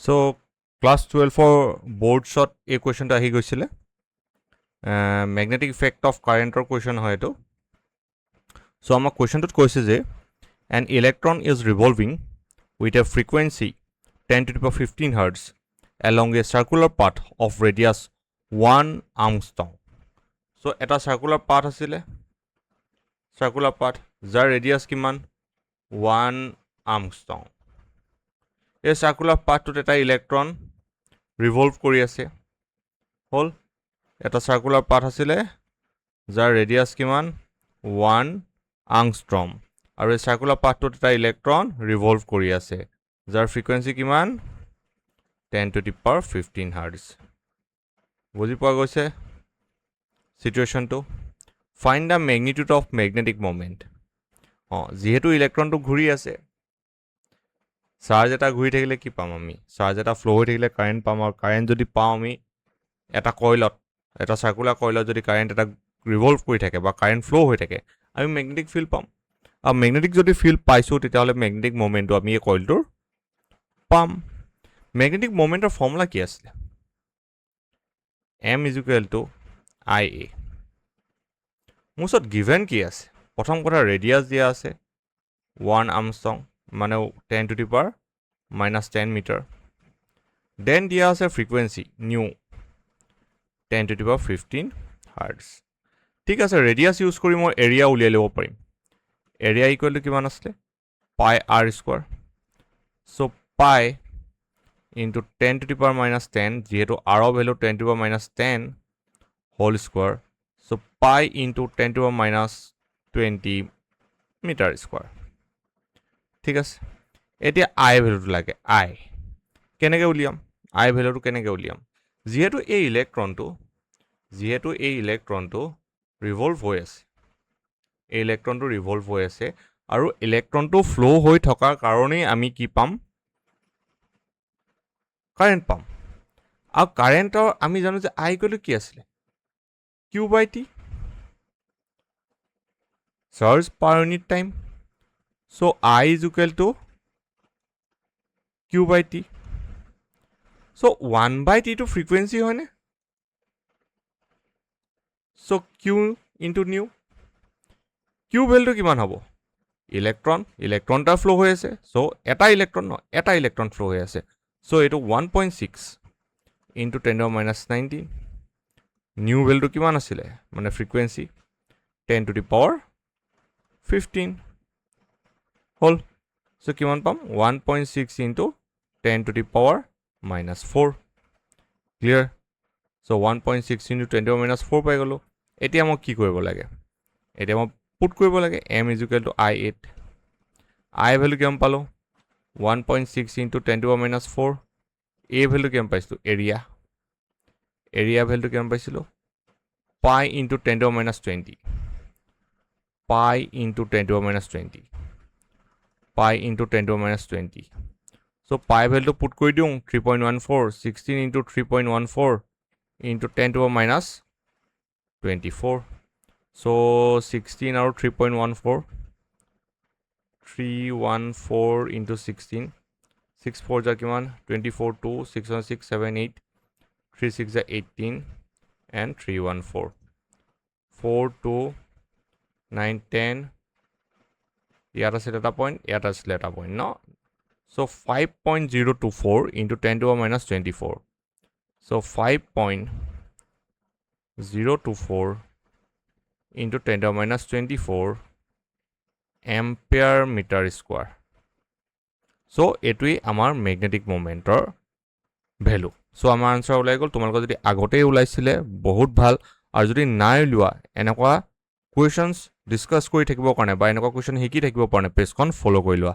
So class 12 for board shot a question ta ahi goisile magnetic effect of current or question hoy to. So amar question tot koise je an electron is revolving with a frequency 10 to the power 15 hertz along a circular path of radius 1 angstrom. So eta circular path asile, circular path jar radius kiman 1 angstrom. A circular path to eta electron revolve kori ase hol eta circular path asile jar radius kiman 1 angstrom aru a circular path to eta electron revolve kori ase jar frequency kiman 10 to the power 15 hertz. বুজি পোৱা গৈছে সিচুৱেশ্যনটো find the magnitude of magnetic moment যেহেতু ইলেক্ট্ৰনটো ঘূৰি আছে charge এটা ঘূৰি থাকিলে কি পাম আমি চাৰ্জ এটা ফ্লো হৈ থাকিলে কাৰেন্ট পাম আৰু কাৰেন্ট যদি পাওঁ আমি এটা কইলত এটা সাৰ্কুলাৰ কইলত যদি কাৰেন্ট এটা ৰিভলভ কৰি থাকে বা কাৰেন্ট ফ্লো হৈ থাকে আমি ম্যাগনেটিক ফিল্ড পাম আৰু ম্যাগনেটিক যদি ফিল্ড পাইছো তেতিয়াহলে ম্যাগনেটিক মোমেন্টটো আমি এই কইলটোৰ পাম ম্যাগনেটিক মোমেন্টৰ ফৰ্মুলা কি আছিল m is equal to ia মুছত গিভেন কি আছে প্ৰথম কথা ৰেডিয়াস দিয়া আছে 1 আর্মস্ট্রং মানে 10 to the power -10 metre then দিয়া আছে frequency nu 10 to the power 15 hertz ঠিক আছে ৰেডিয়াস ইউজ কৰি মই এৰিয়া উলিয়াই ল'ব পাৰিম এৰিয়া ইকুৱেল টু কিমান আছে পাই r স্কয়াৰ সো পাই into 10 to the power -10 যেহেতু r of value 10 to the power -10 whole square so pi into 10 to the power -20 meter square ঠিক আছে এতিয়া i ভ্যালুটো লাগে i কেনেকৈ উলিয়াম i ভ্যালুটো কেনেকৈ উলিয়াম যেহেতু এই ইলেক্ট্ৰনটো ৰিভলভ হৈ আছে এই ইলেক্ট্ৰনটো ৰিভলভ হৈ আছে আৰু ইলেক্ট্ৰনটো ফ্লো হৈ থকাৰ কাৰণে আমি কি পাম কাৰেন্ট পাম আৰু কাৰেন্টৰ আমি জানো যে i ইকুৱেল টু কি আছিল q by t charge per unit time so i is equal to q by t so 1 by t to frequency হয়নে so q into nu q ভ্যালুটো কিমান হ'ব ইলেক্ট্ৰনটা ফ্লো হৈ আছে so এটা ইলেক্ট্ৰন ফ্লো হৈ আছে so এটো 1.6 into 10 to the power -19 nu ভ্যালুটো কিমান আছিল মানে frequency 10 to the power 15 hall so কিমান পাম 1.6 into 10 to the power -4 clear so 1.6 into 10 to the power -4 পাই গলো এতিয়া মই কি কৰিব লাগে এতিয়া মই পুট কৰিব লাগে m is equal to i8 i value কিমান পালো 1.6 into 10 to the power -4 a value কিমান পাইছো এৰিয়া ভ্যালু কিমান পাইছিলো pi into 10 to the power -20 pi into 10 to the power -20 pi into 10 to the power -20 so pi value put কৰি দিও 3.14 16 into 3.14 into 10 to the power -24 so 16 আৰু 3.14 314 into 16 6 4 jar kiman 24 2 6 1 6 7 8 3 6 jar 18 and 314 4 2 9 10 ইয়াত আছে এটা point ইয়াত আছে এটা point no so 5.024 into 10 to the power -24 so 5.024 into 10 to the power -24 ampere meter square so এটুই আমাৰ ম্যাগনেটিক মোমেন্টৰ ভ্যালু so আমাৰ answer ওলাই গল তোমালোকৰ যদি আগতেই ওলাইছিলে বহুত ভাল আৰু যদি নাই লোৱা এনেকুৱা কোৱেশ্চনছ ডিসকাস কৰি থাকিব কাৰণে বা এনেকুৱা কোৱেশ্চন শিকি থাকিব কাৰণে পেজখন ফলো কৰি লোৱা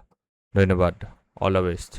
ধন্যবাদ অল দ্য বেষ্ট